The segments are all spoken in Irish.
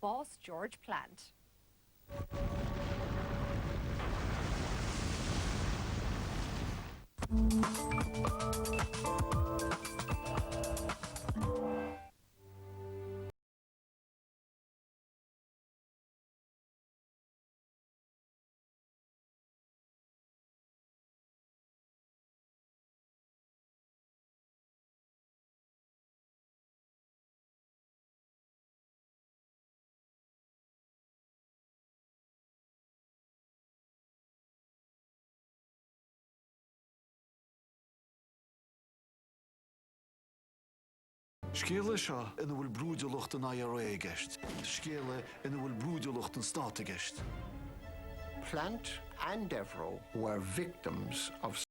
boss George Plant. Scéala seo ina bhfuil brúideoileacht an I.R.A. gceist. Scéala ina bhfuil brúideoileacht an Stáit gceist. Plant and Devereux were victims of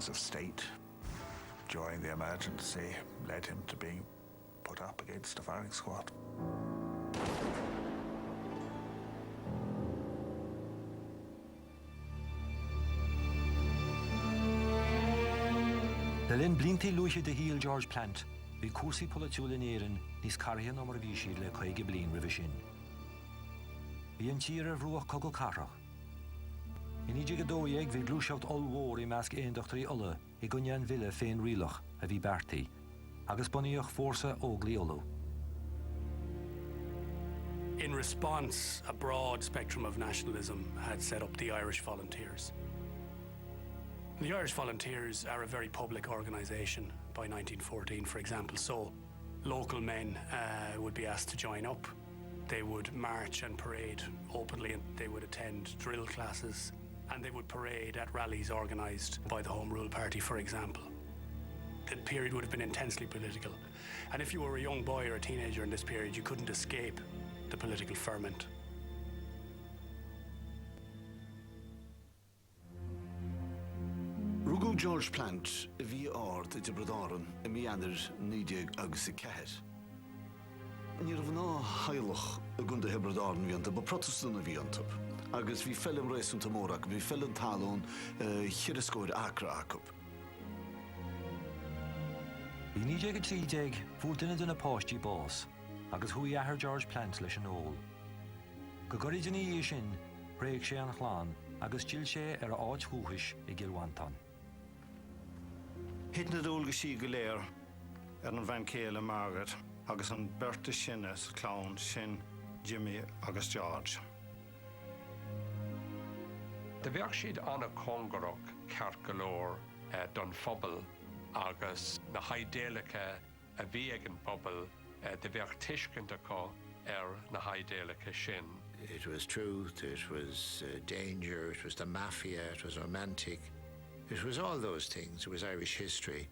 of state during the emergency led him to being put up against a firing squad. The linn blinti luiche de heel George Plant, vi cursi polatiúla éireann níos carthaithe ná mar bhí siad le chuige bliain roimhe sin. Bhí an tír a bhrúach cogal carach. In idir go dóigh bhí glúiseacht olmhór I measc éondachtarí ulla I gcoinne an bhile féin rialach a bhí beartaí, agus bunaíoch fórsa óglaí ullú. In response, a broad spectrum of nationalism had set up the Irish Volunteers. The Irish Volunteers are a very public organisation by 1914, for example, so local men would be asked to join up. They would march and parade openly, and they would attend drill classes, and they would parade at rallies organised by the Home Rule Party, for example. The period would have been intensely political, and if you were a young boy or a teenager in this period, you couldn't escape the political ferment. Rugú George Plant a bhí ard I Devereux I mianir 90 agus 4. Ní raibh ná hailech a gunda Devereux bhíanta, ba protestant a bhíanta. Agus bhí fellim réisúnta mórach, bhí fellim talún chiarascóir I.R.A. acup. Bhí 1930 bhúr duine duna páistí bás, agus thuí ahar George Plant leis an ól. Go gcuirid in í sin, réigh sé an chláán, agus tíl sé ar a áit thuachais I gCill-Wantan. Hit na dúil go sí go léir ar an bhain céile Margaret, agus an berta sinne sa clán sin Jimmy agus George. De bheadh siad anna cóngarach ceart go leor don phobal agus na haidéalacha a bhí ag an pobal de bheadh tuiscint acu na haidéalacha sin. It was truth, it was danger, it was the mafia, it was romantic. It was all those things. It was Irish history.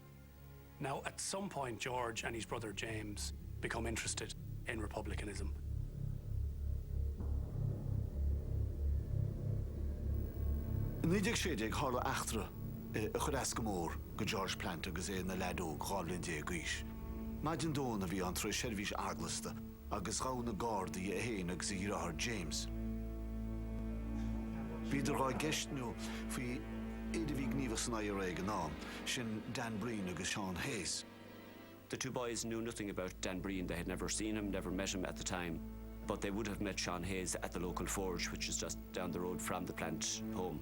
Now, at some point, George and his brother James become interested in republicanism. Nídig séideag hála achtra a chur asca mór go George Plant agus na ledó gháblinn dé gais. Maidin dóna bhí an troi seirbhís aglasta agus gá na gádaí a héin agus I.R.A. James. Bhí der gá geistnú faoi éidir bhí gníomh san I.R.A. gnám sin Dan Breen agus Sean Hayes. The two boys knew nothing about Dan Breen. They had never seen him, never met him at the time, but they would have met Sean Hayes at the local forge, which is just down the road from the Plant home.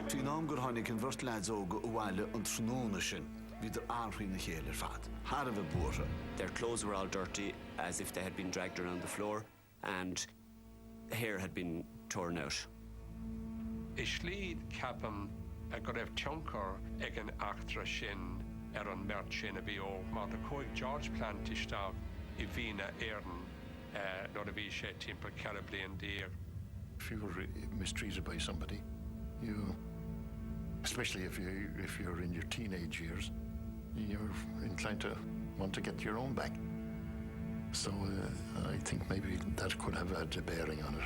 Bhí nám gur tháinig an bhirt lads óga bhhaile an tróna sin, bhí der áthraí na chéile fad, thar a bheith buaire. Their clothes were all dirty, as if they had been dragged around the floor, and hair had been torn out. Is slíd ceapam go raibh tionchar ag an achtra sin an mert sin a bhí ó má the Coig George Plant isteach I bhína éireann nó a bhí sé timpeall ceithre bliain dír. If you were mistreated by somebody, you, especially if you're in your teenage years, you're inclined to want to get your own back. So I think maybe that could have had a bearing on it.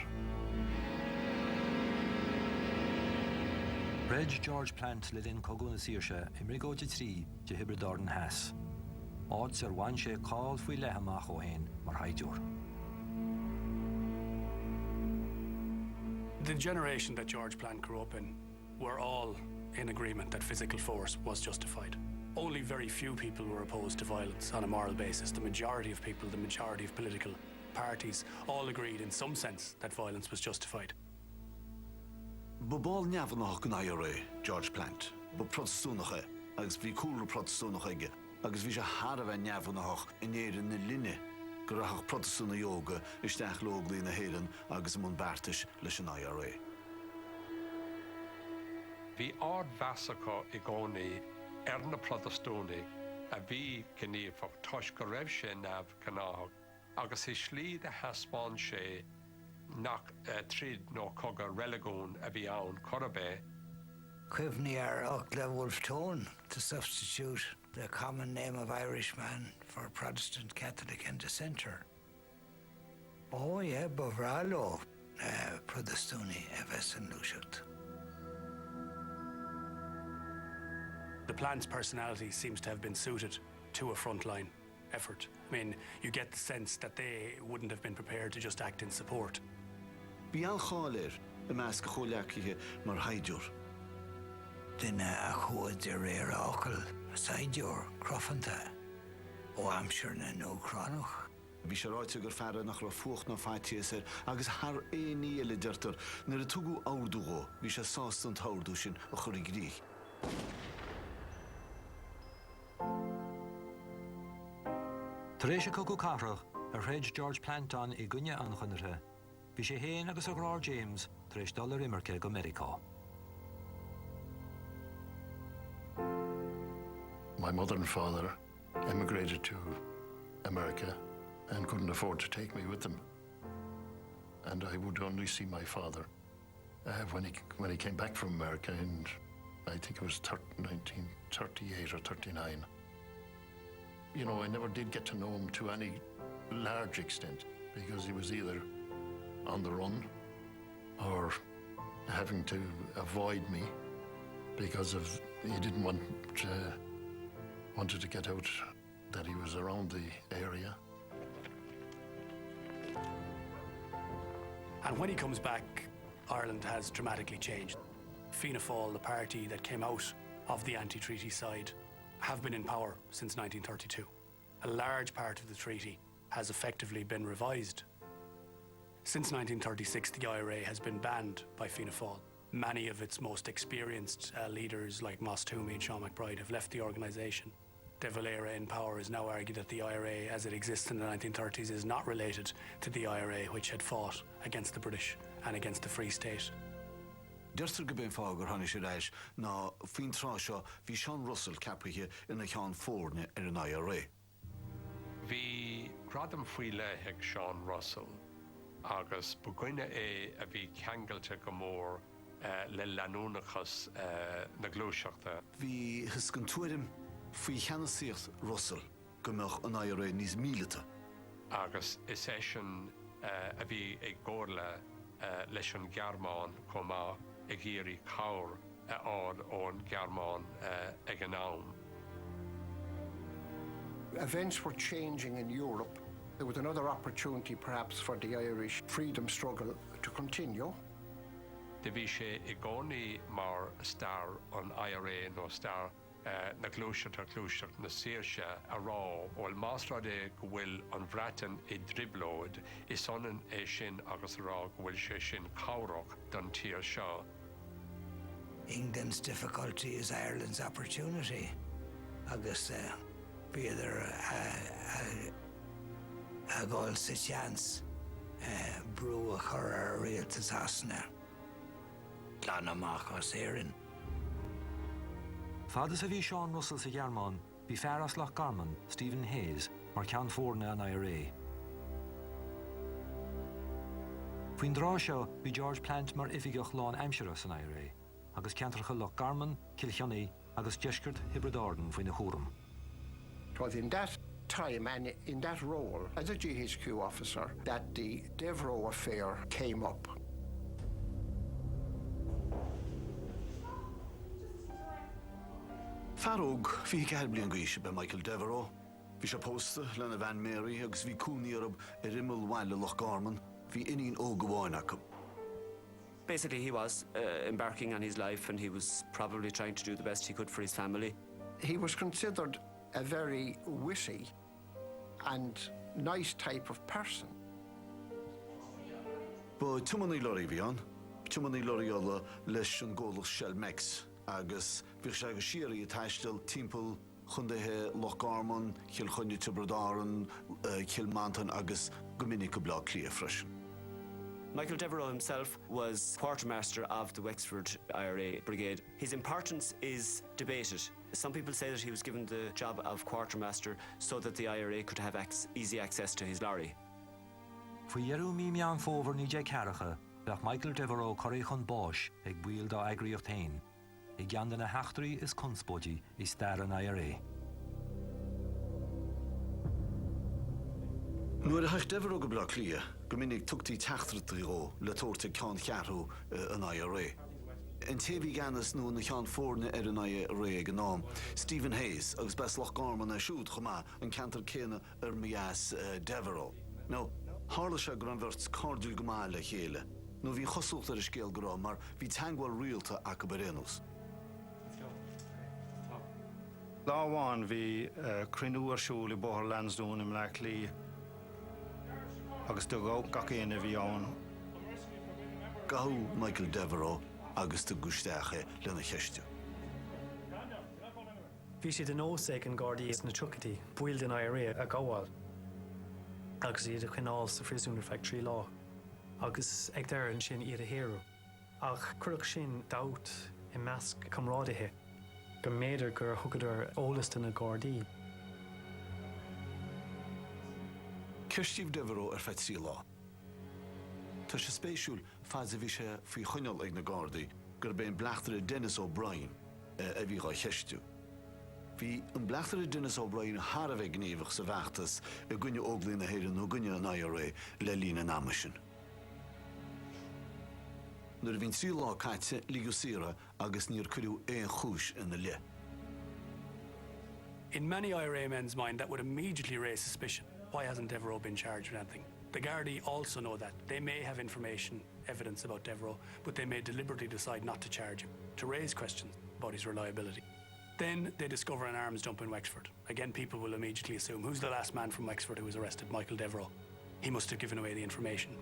Reg George Plant le linn cogúna síorse I mrigóide trí de Hibredáran Haas. Ád ar bhain sé cáil faoi lehamach ó hain mar haidiúr. The generation that George Plant grew up in were all in agreement that physical force was justified. Only very few people were opposed to violence on a moral basis. The majority of people, the majority of political parties, all agreed in some sense that violence was justified. Bobal neamhanach Con I.R.A. George Plant, ba protestúnacha, agus bhí cúlra protestúnacha aige, agus bhí sé thar a bheith neamhanach in éireann na linne, go rathach protestúna yoga isteach lóglaí na héireann agus mún beartais leis an I.R.A. Bhí ád bheasacha I gcónaí na protestúnaí a bhí gníomfach tois go raibh sé neamh gnáthach agus I slí de haspáin sé nach tríd nó coga relegún a bhí ann Corabé. Cuimhní I.R.A. withdrawn to substitute the common name of Irishman for Protestant, Catholic and dissenter. Oh yeah, Bovralo, Protestuni Evesan Lushut. The Plant's personality seems to have been suited to a frontline effort. I mean, you get the sense that they wouldn't have been prepared to just act in support. Bhí an cháir I measc choleachithe mar haidiúr. Dinne a chuad de réir ácail a saidiúr crofanta ó amsir na nó cránach. Bhí sé ráite gur fearra nach ra fuacht na fáitiasar agus thar éí eile deirtar nar a tugu árdúgó bhí sé sástan tárdú sin a chuir I gríoch. Tar éis cogu carach a Reg George Plant an I gunne anchonarthe, bhí sé héin agus a grár James tar éis dul imirce go America. My mother and father emigrated to America and couldn't afford to take me with them. And I would only see my father when he came back from America in, I think it was 1938 or 39. You know, I never did get to know him to any large extent because he was either on the run or having to avoid me because of he didn't wanted to get out that he was around the area. And when he comes back, Ireland has dramatically changed. Fianna Fáil, the party that came out of the anti-treaty side, have been in power since 1932. A large part of the treaty has effectively been revised. Since 1936, the I.R.A. has been banned by Fianna Fáil. Many of its most experienced leaders, like Moss Toomey and Sean McBride, have left the organisation. Devereux in power has now argued that the I.R.A. as it exists in the 1930s is not related to the I.R.A. which had fought against the British and against the Free State. Deirtar go ben fágur tháinig sé réis ná faoin trá seo bhí Sean Russell cappaithe ina cheann fórne an I.R.A. Bhí gradam faoi léithigh Sean Russell agus bugaine a bhí ceangailte go mór le leanúnachas na glúiseachta. Bhí hiscin tuairim faoi cheannasaíocht Russell gombeadh an I.R.A. níos míleata. Agus is é sin a bhí ag gcomhla leis an Gearmáin comá ag géirí cabhair ád ón Gearmáin ag an am. Events were changing in Europe. There was another opportunity perhaps for the Irish freedom struggle to continue. De bhí sé I gcónaí mar star an I.R.A. nó star na glúiseach na Saoirse a rá óil másráid go bhfuil an bhreatain I driblóid is sonan é sin agus rá go bhfuil sé sin cabhrach don tír seo. England's difficulty is Ireland's opportunity. Agus beidir a gáil sa chance brú a chur ar rialtas asna. Glan amach os éireann. Fadas a bhí Sean Russell sa Gearmán, bhí fearras Loch Garman, Stephen Hayes, mar ceann fórna an I.R.A. Faoin drá seo, bhí George Plant mar ifigach lán aimseire san I.R.A. agus ceantarcha Loch Garman, Kilkenny agus deisceart Hebridean faoin na chóram. It was in that time and in that role as a GHQ officer that the Devereux affair came up. Farog fi gael blian gweisio be Michael Devereux. Fi sio posta lena Van Mary agus fi cwni arab immel wael Loch Garman fi inin o gwain acum. Basically, he was embarking on his life, and he was probably trying to do the best he could for his family. He was considered a very witty and nice type of person. But tumani lorry vian, tumani lorry alla leis an golach shell mex, agus vich sag shiri tastel timpel chundehe Loch Garman, Kilkenny Tipperary, Kilmanton agus Gomininic bla clear fresh. Michael Devereux himself was quartermaster of the Wexford I.R.A. brigade. His importance is debated. Some people say that he was given the job of quartermaster so that the I.R.A. could have easy access to his lorry. Faoi dhearú mí meán fómhar ní déag cearacha, bheadh Michael Devereux choraigh chun báis ag buail dá eagraíocht féin. I gceann na heachtarí is conspóidí i stair an I.R.A. Nuair a haich Devereux go bla clia, Gomininic tugtaí teachtartaí ó le tóirte ceann chearú an I.R.A. In tevi ganas nó na cheann fórna an I.R.A. gnám, Stephen Hayes agus bes Loch Garman a siúd chumá an cantar céine mias Devereux. No, hála se gur an bhirt cardú gomá le chéile. No bhí chosúcht ar a scéal gorá, mar bhí teagháil rialta acu barénos. Láháin bhí crinúar siúla bóthar Lansdowne im le clí agus do go gacéine bhí ann. Gahu Michael Devereux agus do gusteache lena cheiste. Bhí siad an ósag an Gardaí is na trucatí, buail den I.R.A. a gáháil. Agus iad a chuinál sa frisúnar factory lá. Agus ag deir an sin iad a héireadh. Ach cuireadh sin dát I measc comrádaithe. Go méidir gur thugadidir ólas na Gardaí. Kirstíh Devereux ar fetí lá. Tá sé spéisiúil fád a bhí sé faoi chuineáil ag na Gardaí gur ben bleachtar Denis O'Brien a bhí gá cheistú. Bhí an bleachtar Denis O'Brien thar a bheith gníomhach sa bheachtas a gcuine óglaí na héireann nó gcuine an I.R.A. le lína námaisin. Nuair bhín trí lá caite lígusíra agus níor cuireadh éon chúis ina le. In many I.R.A. men's mind, that would immediately raise suspicion. Why hasn't Devereux been charged with anything? The Gardaí also know that. They may have information, evidence about Devereux, but they may deliberately decide not to charge him, to raise questions about his reliability. Then they discover an arms dump in Wexford. Again, people will immediately assume, who's the last man from Wexford who was arrested? Michael Devereux. He must have given away the information.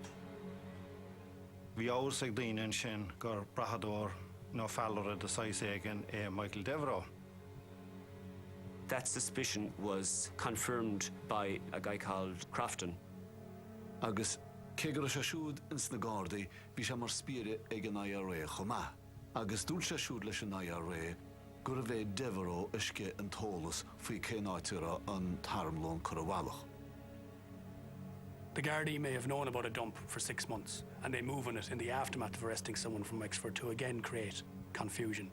Bhí áras ag daoine sin gur brachadóir nó fellare de sais éigean Michael Devereux. That suspicion was confirmed by a guy called Crofton. Agus cégur sé siúd ins na Gardaí bhí sé mar spíre ag an I.R.A. chomá. Agus dúil sé siúd leis an I.R.A. gur a bheith Devereux isce an tólas faoi cénáitiúra an tarmlón Currawalach. The Gardaí may have known about a dump for 6 months, and they move on it in the aftermath of arresting someone from Wexford to again create confusion.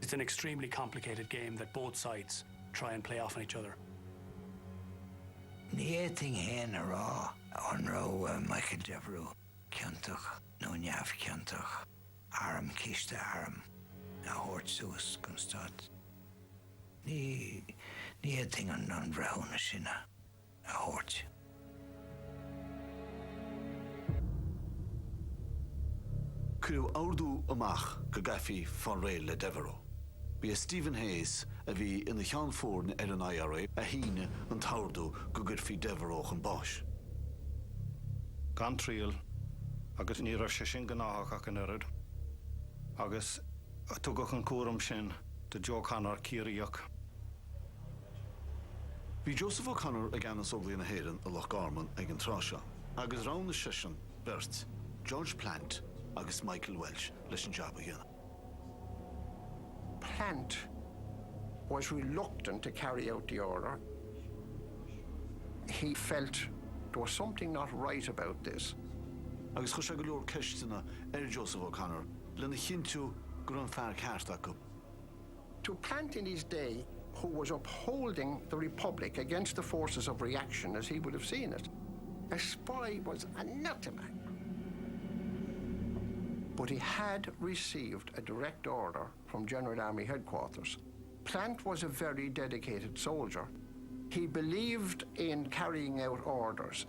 It's an extremely complicated game that both sides try and play off on each other. Ní éting héin a rá an ró Michael Devereux ceantach nó neamh ceantach arm ciste arm a hort sús constát. Ní éting an bhreathna sinna a hort. Cúil áardú amach go gaifií fan réil le Devereux. Bhí Stephen Hayes a bhí ina cheann fórna ar an I.R.A. a híine an táardú go gurfií Devereux an báis. Gan tríal agus ní raibh sé sin gnáthach ach an irid. Agus tugach an cuaram sin de Joe Connor círaíoch. Bhí Joseph O'Connor a gceannas óglaí na héireann a Loch Garman ag an tráise, agus rán na sisin beirt George Plant agus Michael Welch leis an job a dhéanamh. Plant was reluctant to carry out the order. He felt there was something not right about this. Agus chus go leor ceistena Joseph O'Connor lena chinú gur an fear ceart acu. To Plant in his day, who was upholding the Republic against the forces of reaction as he would have seen it, a spy was anathema. But he had received a direct order from General Army Headquarters. Plant was a very dedicated soldier. He believed in carrying out orders.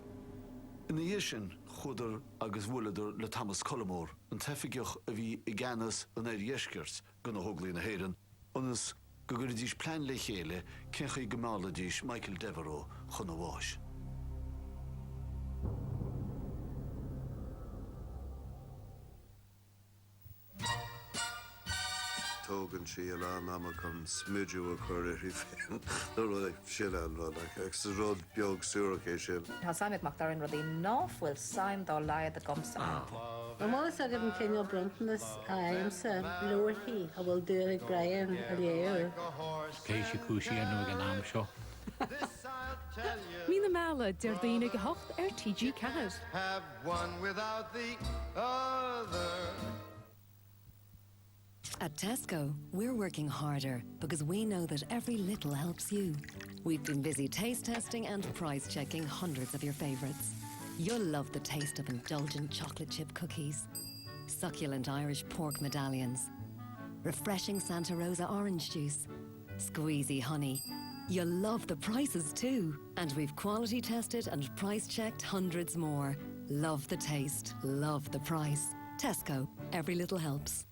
In the sin, chuder agus bhuileidir le Thomas Cullimore an tefigeoch a bhí I gceannas an éiskeirt gona hoglí na héireann, onas go gur dís plan le chéile cenchaí gomála dís Michael Devereux chun bháis. Tógan sí a lá ama chun smidú a chuir I féin nó rud sin an rud ag sa rud beag suúrach é sin. Tá Simon McDarren rudí náfuil Simon dá leiad a gomsa. Amás agad an cineo brontanas a aimsa leir hí a bhfuil dúig Brian a léir. Céisi cúisi anú an am seo. Mína mála deir daoine go hocht TG Cahad. Have one without the other. At Tesco, we're working harder because we know that every little helps you. We've been busy taste testing and price checking hundreds of your favorites. You'll love the taste of indulgent chocolate chip cookies, succulent Irish pork medallions, refreshing Santa Rosa orange juice, squeezy honey. You'll love the prices too. And we've quality tested and price checked hundreds more. Love the taste, love the price. Tesco, every little helps.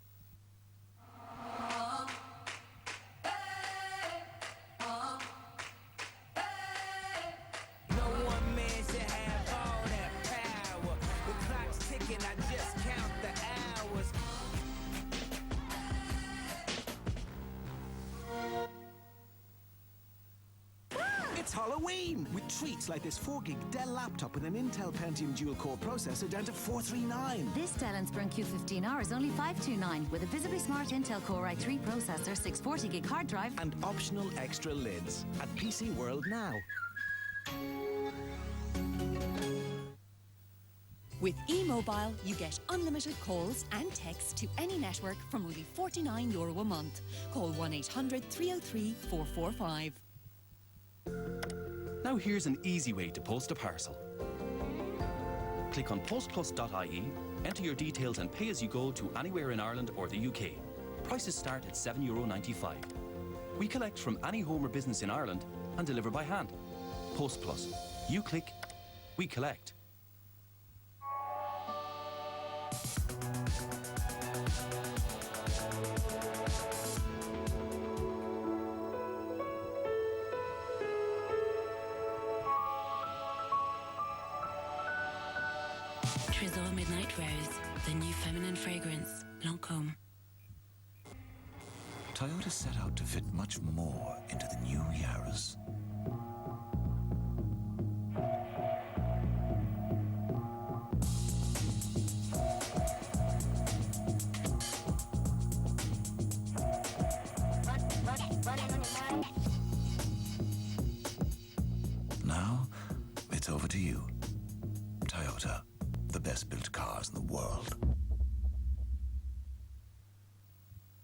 It's Halloween! With treats like this 4-gig Dell laptop with an Intel Pentium dual-core processor down to $439. This Dell Inspiron Q15R is only $529 with a visibly smart Intel Core i3 processor, 640-gig hard drive, and optional extra lids at PC World now. With eMobile, you get unlimited calls and texts to any network from only €49 a month. Call 1-800-303-445. Now here's an easy way to post a parcel. Click on postplus.ie, enter your details and pay as you go to anywhere in Ireland or the UK. Prices start at €7.95. We collect from any home or business in Ireland and deliver by hand. Postplus. You click, we collect. Tresor Midnight Rose, the new feminine fragrance, Lancôme. Toyota set out to fit much more into the new Yaris. Now, it's over to you. Toyota, the best-built cars in the world.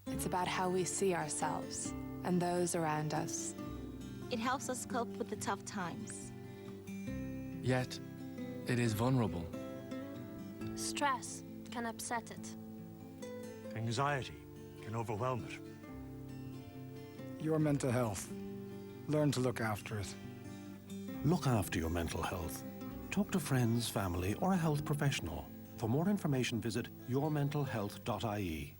It's about how we see ourselves and those around us. It helps us cope with the tough times. Yet, it is vulnerable. Stress can upset it. Anxiety can overwhelm it. Your mental health. Learn to look after it. Look after your mental health. Talk to friends, family, or a health professional. For more information, visit yourmentalhealth.ie.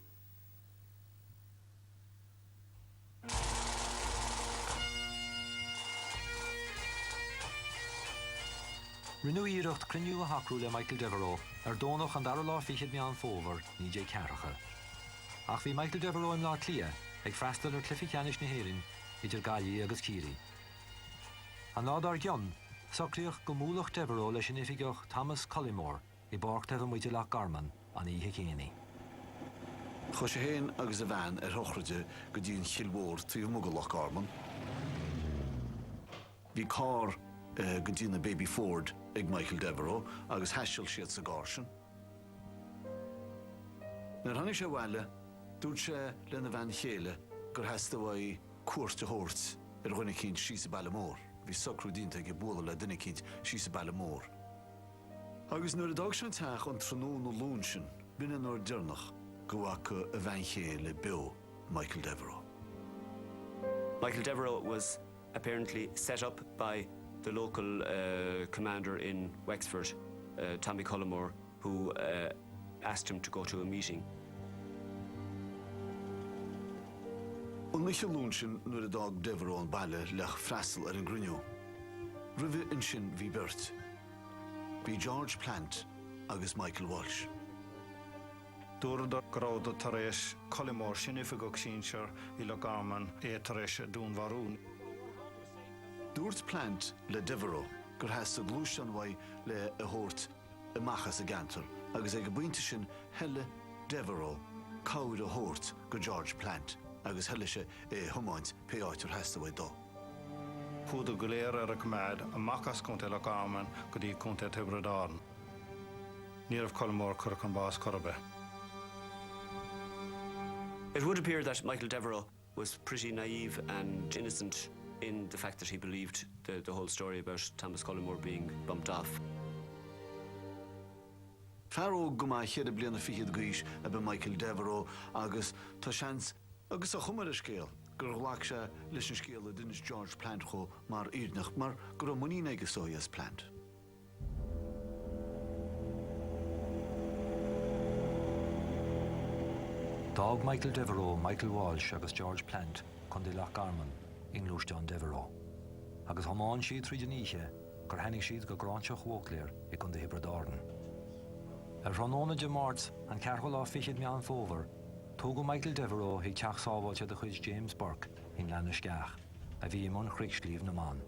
Rinú íireacht cruniú a hacrú le Michael Devereux dónach an dar lá fichiad me an fóver ní dé cearacha. Ach bhí Michael Devereux im lá clia ag freastal ar clufi ceanis na héireann idir Gailí agus Círi. An nádar gion, socríoch go múlach Devereux leis an ifigeoch Tomas Cullimore I barc tefh muide lech garman an ihe chéanaí. Chos sé héin agus a bhean hochraide go dtíon chiilmhór tú mugalach Garman. Bhí cá go dtína Baby Ford ag Michael Devereux agus heisiil siad sa gásin. Nar tháinig sé bhaile, dúirt sé lena bhean chéile gur heasta bhaid cuairte hórts dhuine cinnt síos Ballamór. Bhí socrú dínta ag bula le duine cinnt síos Ballamór. Agus nuair a dag sin teach an trónú nó lún sin, bine nuair dearnach go bhhacha a bhean chéile beo Michael Devereux. Michael Devereux was apparently set up by the local commander in Wexford, Tommy Cullimore, who asked him to go to a meeting. An Michael lún sin nuair a dag Devereux an baile lech freastal an grunneó. Ribh in sin bhí beirt. Bhí George Plant agus Michael Walsh. Dúradar gráda tar éis Cullimore sin ifigach sínsir I le Garman tar éis dún bharún. Dúirt Plant le Devereux gur heasta glúis an bhaid le a thabhairt amachchas a gantar agus ag buinte sin heile Devereux cabhair a thabhairt go George Plant agus heile sé thumáint peáitir heasta bhaid dó. Púda go léir a cumad amachchas chunta le Garman go dtí chunta Tibredáin. Níorbh Cullimore curach an bás corbe. It would appear that Michael Devereux was pretty naive and innocent in the fact that he believed the whole story about Thomas Cullimore being bumped off. Fearó go maith chéad bliana fichiad gaiis a be Michael Devereux agus tá seans agus a chumar a scéal gur ghlac sé leis an scéal a dunas George Plant cho mar iadnach mar gur an muín agus óias Plant. Dag Michael Devereux, Michael Walsh agus George Plant chun dé lech Garman in Lúisteán Devereux. Agus thomáin siad tríd níe gur henig siad go gránseach mhócléir I chun dé Hebrideáin. Ar Rannóna de Mart an cearthol á fichiad meán fómhar, tóg Michael Devereux ag teach sábháilte de chuid James Burke in Leannisceach, a bhí imón chríoch Slievenamon.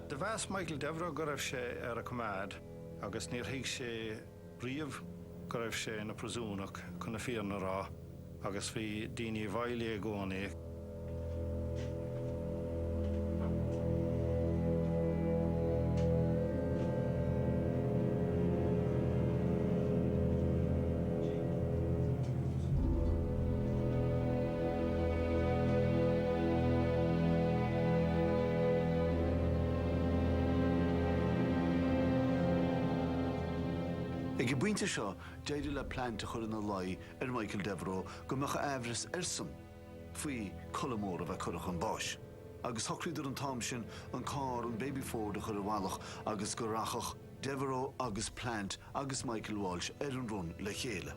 De bheas Michael Devereux go raibh sé ar a cumad agus níor thuig sé bríomh go raibh sé na presúnach chun na fíorna rá agus bhí daoine bhaile a gcónaí. Ag I buinte seo, déidir le Plant a chur na lai Michael Devereux go mecha éhras airsom faoi Cullimore a bheith curach an báis. Agus thocrúidir an tám sin an cá an Baby Ford a chur bhhealach agus go rachach Devereux agus Plant agus Michael Walsh an run le chéile.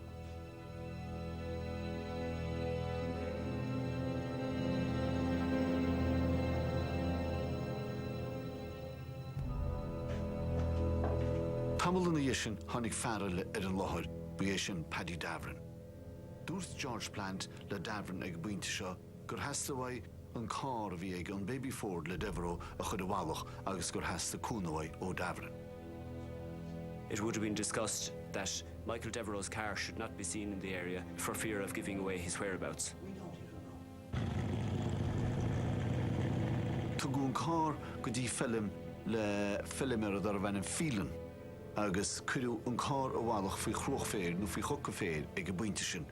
Tamil na sin tháinig fearil an láthair bu sin Paddy Davern. Dúirt George Plant le Davern ag buinte seo gur heasta bhaid an cá a bhí ag an Baby Ford le Devereux a chud bhhealach agus gur heasta cúnamhaid ó Davern. It would have been discussed that Michael Devereux's car should not be seen in the area for fear of giving away his whereabouts. Tugu an cá go dtí film le filmar a dar bhain an fílan agus cuireadh an cá a bhhealach faoi chruach féir nó faoi choca féir ag buinte sin.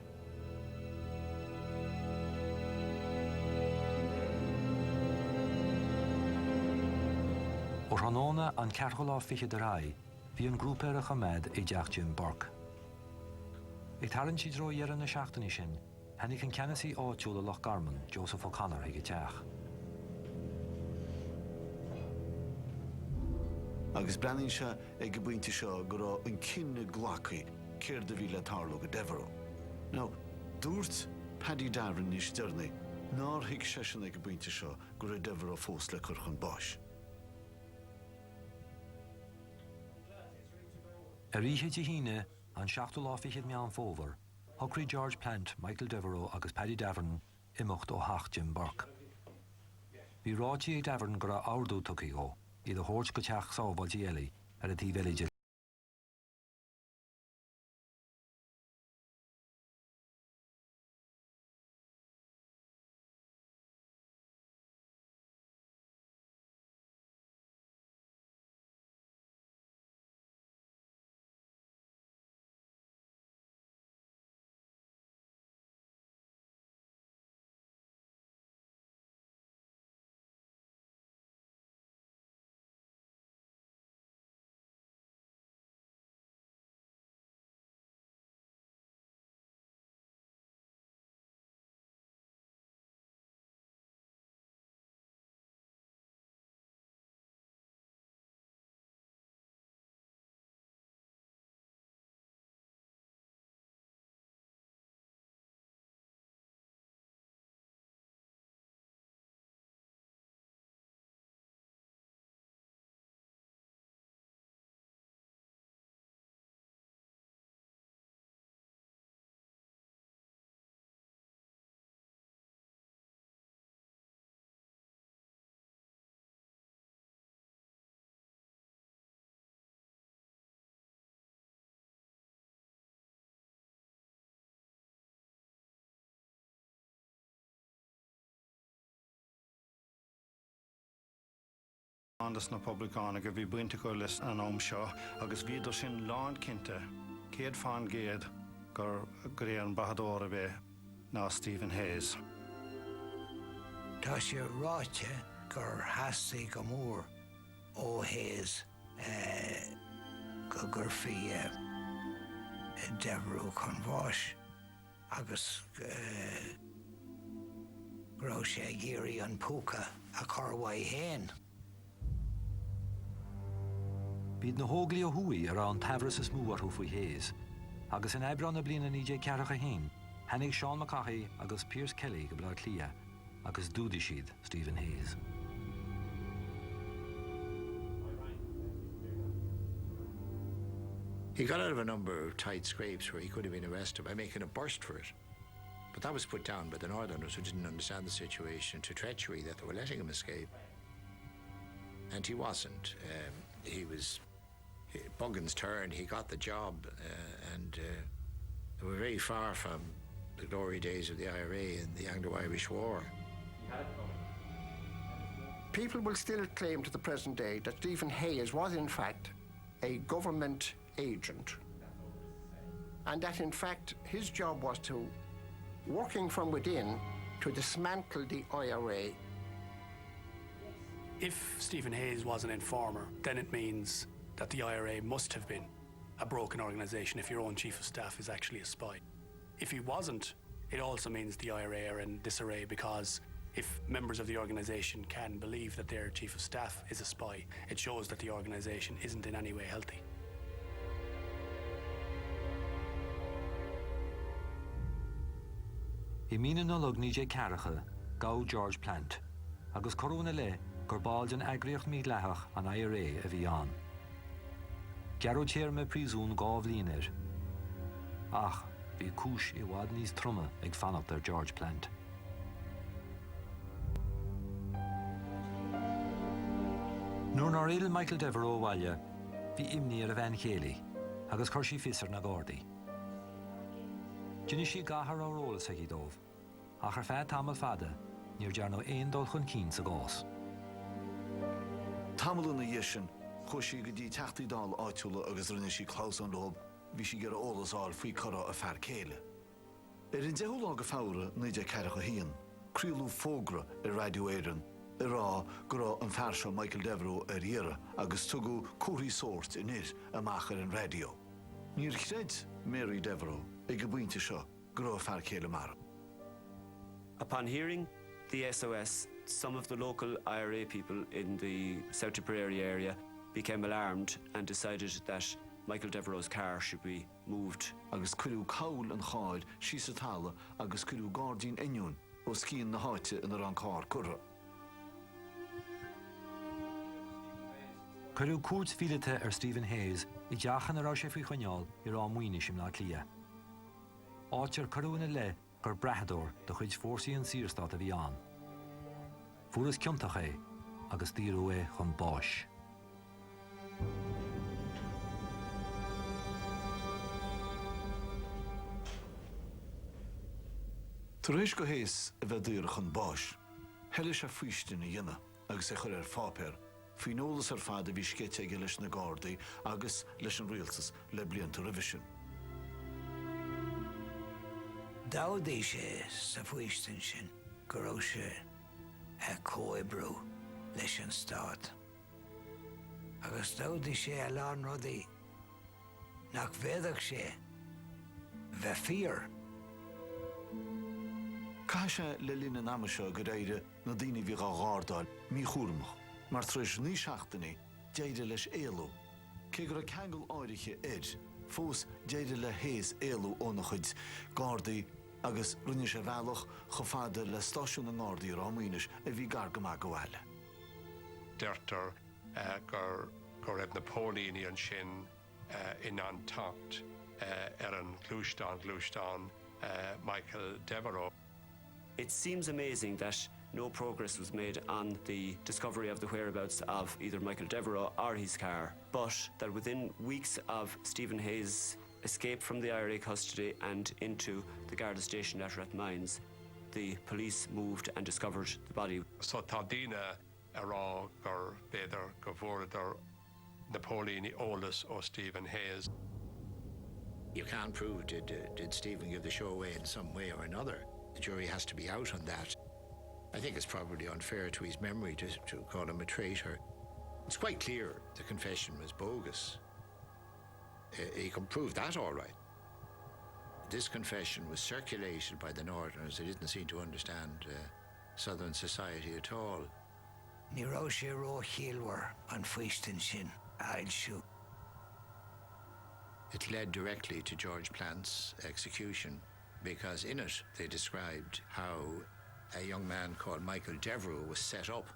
Ó Rannóna an cearthol á fichiad a rá, bhí an grúp ar a chaméid I dteach Jim Burke. Ag tarann siad ró dhearan na seachtaí sin, henig an ceannasaí áitiúla lech Garman, Joseph O'Connor ag teach. Agus breanann se ag buinte seo go raibh an cinne ghlacaí céir de bhí le tarlú go Devereux. Ná, dúirt Paddy Davern níos dearna ná thuig sé sin ag buinte seo go raibh Devereux fós le curch an báis. Ar ríthe de híine an 16 fichiad meán fómhar, thocraí George Plant, Michael Devereux agus Paddy Davern imeacht ó theach Jim Burke. Bhí ráidí ag Davern go raibh áardú tucaí ó, iad a thabhairt go teach sábháilte eile ar a dtí bheilide Andas na publicána go bhí buinte go leis an am seo, agus bhíidir sin lán cinnte, céad fan géad gur ré an bahadóra bheith ná Stephen Hayes. Tá sé ráite gur hasí go mór ó Hayes go gurfií Devereux chun bháis agus gró sé géirí an púca a chorhaid héin. Bíd na hóglaí ó thuaí ar an Devereux is mú arthú faoi Hayes, agus in Eibreán na bliana nídé cearracha hain, hanig Sean McCaughey agus Pierce Kelly go bla clia, agus dúdi siad Stephen Hayes. He got out of a number of tight scrapes where he could have been arrested by making a burst for it. But that was put down by the Northerners, who didn't understand the situation, to treachery, that they were letting him escape. And he wasn't. He was Buggin's turn. He got the job, and they were very far from the glory days of the I.R.A. and the Anglo-Irish War. People will still claim to the present day that Stephen Hayes was in fact a government agent, and that in fact his job was to, working from within, to dismantle the I.R.A. If Stephen Hayes was an informer, then it means that the I.R.A. must have been a broken organisation if your own chief of staff is actually a spy. If he wasn't, it also means the I.R.A. are in disarray, because if members of the organisation can believe that their chief of staff is a spy, it shows that the organisation isn't in any way healthy. I mína nulog nídé cearracha gá George Plant, agus corúna le gur báil an agriocht mí lethach an I.R.A. a bhí an. Gearú tíir me prísún gá bhlíonir. Ach, bhí cúis I bhfad níos truma ag fannacht ar George Plant. Nuair ná réil Michael Devereux bhaile, bhí imní ar a bhean chéalaí, agus chuir sí fisar na Gardaí. Dine sí gahar á rólas ag I dómh, ach ar feadh tamil fada, níor dear nó aon dul chun cín sa gás. Tamil na dhéisin, chuir sí go dtí teachtaí dal áitiúla agus rinne sí chlás an lob, bhí sí gur ólas áil faoi cara a fear céile. Ar an deúlá go fára nídé cearracha híon, críolú fógra I Radio Éireann, I.R.A. go an fear seo Michael Devereux ar dhéire agus tugadh cuairí sóirt init amach ar an radio. Níor chreid Mary Devereux ag go buinte seo go a fear céile mar. Upon hearing the SOS, some of the local I.R.A. people in the South Tipperary area became alarmed and decided that Michael Devereux's car should be moved. Agus cuireadh caol an cháid sí sa talla agus cuireadh Guardian inniún ó scín na háite in ar an car curra. Cuireadh cuairt fílite ar Stephen Hayes I deachan ará sé faoi chuineáil I rá muoine sim ná clia. Áitear cuireadh le gur brethadóir do chuid fórsaí an Síorstát a bhí an. Furas cionntaach é agus díreú é chun báis. Tar éis go héas a bheith díreach chun báis, heile sé faoiste na dhéine agus é chuir ar fápéir, faoi nólas ar fad a bhí scéite ag leis na Gardaí agus leis an rialtas le blianta roimhe sin. Dádaí sé sa bhuaistin sin go raibh sé cóibrú leis an Stát. Agus dádaí sé a lán rudaí nach bhéadach sé bheith fíor. Cai sé le lína nama seo go réire na daoine bhí á gádáil mí chúrmach, mar tris ní seachtainna déide leis éalú. Cé gur a ceangal áiriche fós déide le Hayes éalú óna chuid Gardaí agus rinne sé bhealach go fada le stáisiún an Gardaí ar amínis a bhí gargamach go bhile. Deirtar gur raibh Napoleon sin in an tacht ar an glúisteán Michael Devereux. It seems amazing that no progress was made on the discovery of the whereabouts of either Michael Devereux or his car, but that within weeks of Stephen Hayes' escape from the I.R.A. custody and into the Garda station at Rathmines, the police moved and discovered the body. So tá daoine I.R.A. gur beidir go bhfuaidir Napoleon Olas or Stephen Hayes. You can't prove did Stephen give the show away in some way or another. The jury has to be out on that. I think it's probably unfair to his memory to call him a traitor. It's quite clear the confession was bogus. He can prove that all right. This confession was circulated by the Northerners. They didn't seem to understand Southern society at all. Ní rá sé ró chéalhar an faoistin sin, I'll shoot. It led directly to George Plant's execution because in it they described how a young man called Michael Devereux was set up.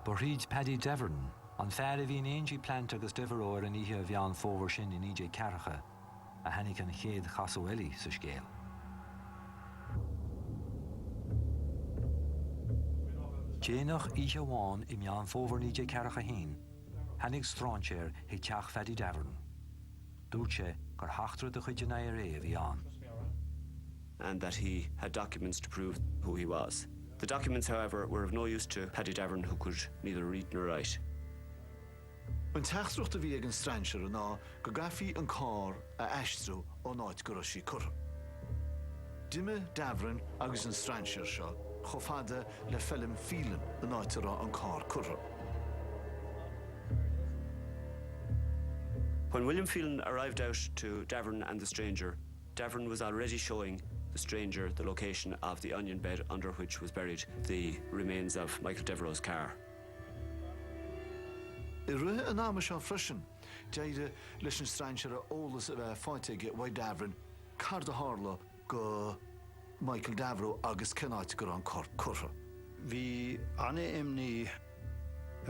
Borhid Paddy Devern, an fear a bhíon Angie Plant agus Devereux ar an ihe a bhean fómhar sin in I.J. Carracha, a hanig an chéad chasóeli sa scéal. Déanach ihe bháin I meán fómhar I.J. Carracha hain, hanig stráintéir he teach Paddy Devern. Dúirt sé gur heachtar de chuid an I.R.A. a bhíán. And that he had documents to prove who he was. The documents, however, were of no use to Paddy Devern, who could neither read nor write. An teachtracht a bhí ag an strainsear ná go gafaí an cá a aistriú ó náid go raibh sí curtha. Duime Devern agus an strainsear seo chomh fada le fellim Phelan a náid a rá an cá curtha. When William Phelan arrived out to Devern and the stranger, Devern was already showing the stranger the location of the onion bed under which was buried the remains of Michael Devereux's car. I rith an ama seo freisin, deide leis an strainsear a ólas a bheith fáilte Wai Devern card a hála go Michael Devereux agus cenáid gur an corp curtha. Bhí anna imní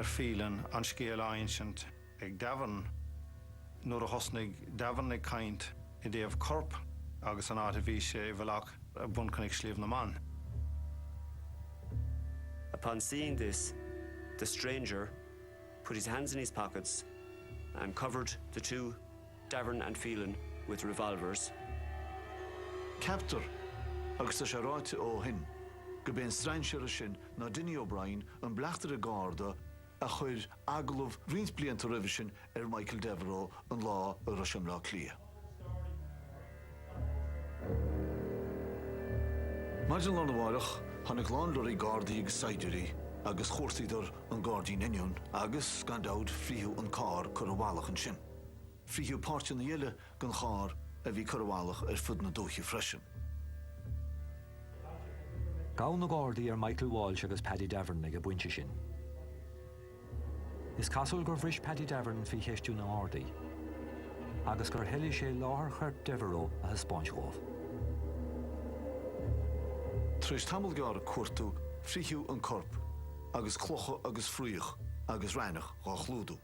Phelan an scéal ancient ag Devern nuair a thosnaigh Devern ag caint I déobh corp agus an áit a bhí sé bhealach a buncannig Slievenamon. Upon seeing this, the stranger put his hands in his pockets and covered the two, Devern and Phelan, with revolvers. Captor agus a sé ráite ó hin, go bíonn strainsear sin ná Duine O'Brien an bleachtar a gáda a chuir aglah rins blianta roimhe sin Michael Devereux an lá a Russian lá clia. Maidir lá na bhairich, tháinig lánlóirí Gardaí agus Saidirí agus chóirsaídar an Gardaí Niniún agus gan dáid fríú an cá chur a bhálach an sin. Fríú páirte na dhéile gan chár a bhí chur a bhálach fud na dóiche freisin. Gá na Gardaí Michael Walsh agus Paddy Devern ag a buinte sin. Is casúil gur bhris Paddy Devern fi cheistú na Gardaí, agus gur heiligh sé láthair chuirt Devereux a hispáinteóibh. Tris tamil gar a cuartú fríú an corp, agus clocha agus fríoch, agus reinach gá chlúdú.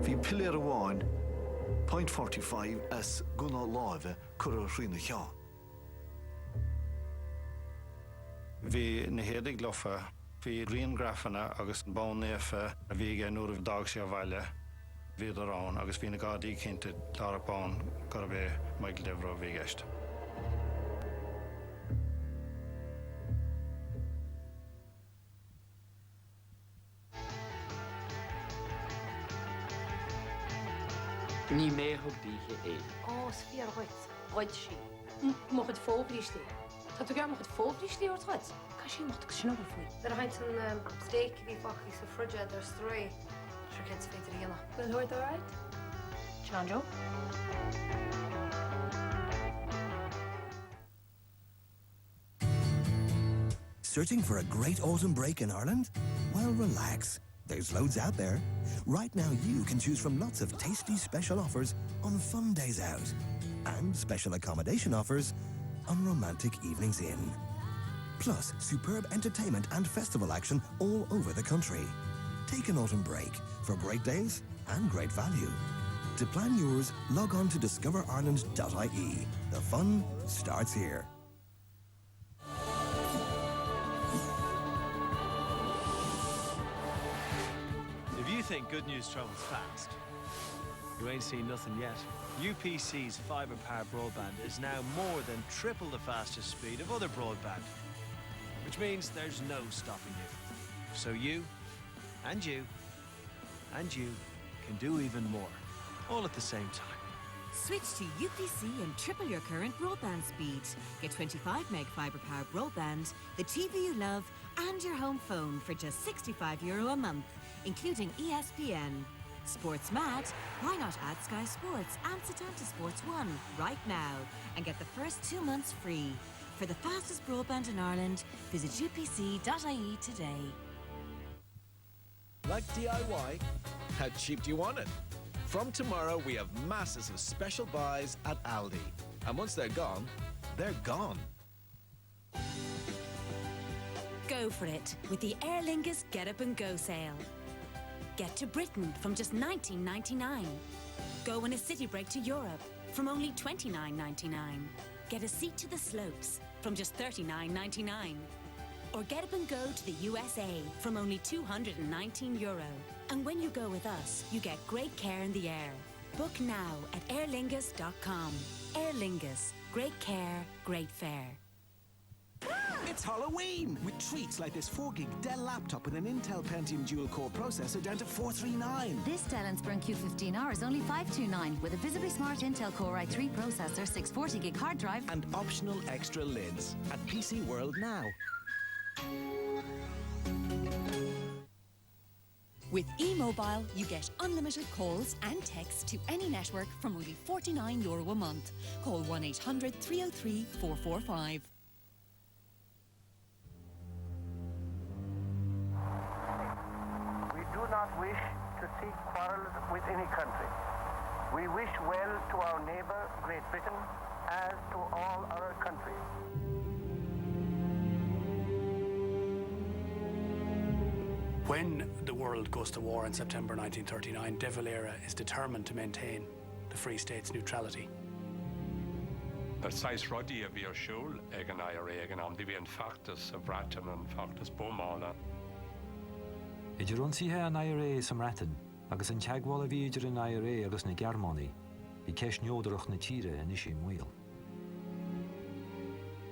Bhí pilléir amháin, 0.45 as gúna láimhe chur a riina cheán. Bhí na héadaigh lofa, bhí rion grafana agus bán néfa a bhí ag nuair a dag sé a bhaile bhí arán agus bhí na Gardaí cinnte lára bán gur bheith Michael Devereux bhí gceist. Ní mé thug bíthe é. Ó, sa bhí ar roiid sí. Mo chud fóblíistí. Tá tú gar mo chud fóblíistí ar roiid? Ca sí mo go sinna faoi. Dar haint an steak bhí fachí sa fride ar strói. Sure kids féidir dhéana. Good heard all right? Chanjo? Searching for a great autumn break in Ireland? Well, relax. There's loads out there. Right now, you can choose from lots of tasty special offers on fun days out and special accommodation offers on romantic evenings in. Plus, superb entertainment and festival action all over the country. Take an autumn break for great days and great value. To plan yours, log on to discoverireland.ie. The fun starts here. think good news travels fast? You ain't seen nothing yet. UPC's fibre-powered broadband is now more than triple the fastest speed of other broadband, which means there's no stopping you. So you, and you, and you can do even more, all at the same time. Switch to UPC and triple your current broadband speed. Get 25 meg fibre-powered broadband, the TV you love, and your home phone for just €65 a month, including ESPN. Sports Mad? Why not add Sky Sports and Setanta Sports 1 right now and get the first 2 months free. For the fastest broadband in Ireland, visit upc.ie today. Like DIY? How cheap do you want it? From tomorrow, we have masses of special buys at Aldi. And once they're gone, they're gone. Go for it with the Aer Lingus Get Up and Go sale. Get to Britain from just $19.99. Go on a city break to Europe from only $29.99. Get a seat to the slopes from just $39.99. Or get up and go to the USA from only €219. And when you go with us, you get great care in the air. Book now at airlingus.com. Aer Lingus. Great care, great fare. It's Halloween! With treats like this 4GB Dell laptop with an Intel Pentium dual-core processor down to $439. This Dell Inspiron Q15R is only $529 with a visibly smart Intel Core i3 processor, 640GB hard drive, and optional extra lids at PC World now. With eMobile, you get unlimited calls and texts to any network from only €49 a month. Call 1-800-303-445. We do not wish to seek quarrels with any country. We wish well to our neighbour, Great Britain, as to all other countries. When the world goes to war in September 1939, De Valera is determined to maintain the Free State's neutrality. Der sais rodi a bhíor siúl ag an I.R.A. ag an amdí bhíon factas a bhratan an factas bómála. Idir ionsaithe an I.R.A. sa mratan, agus an teagháil a bhí idir an I.R.A. agus na Gearmánaí, bhí ceis neodarach na tíre in isí muil.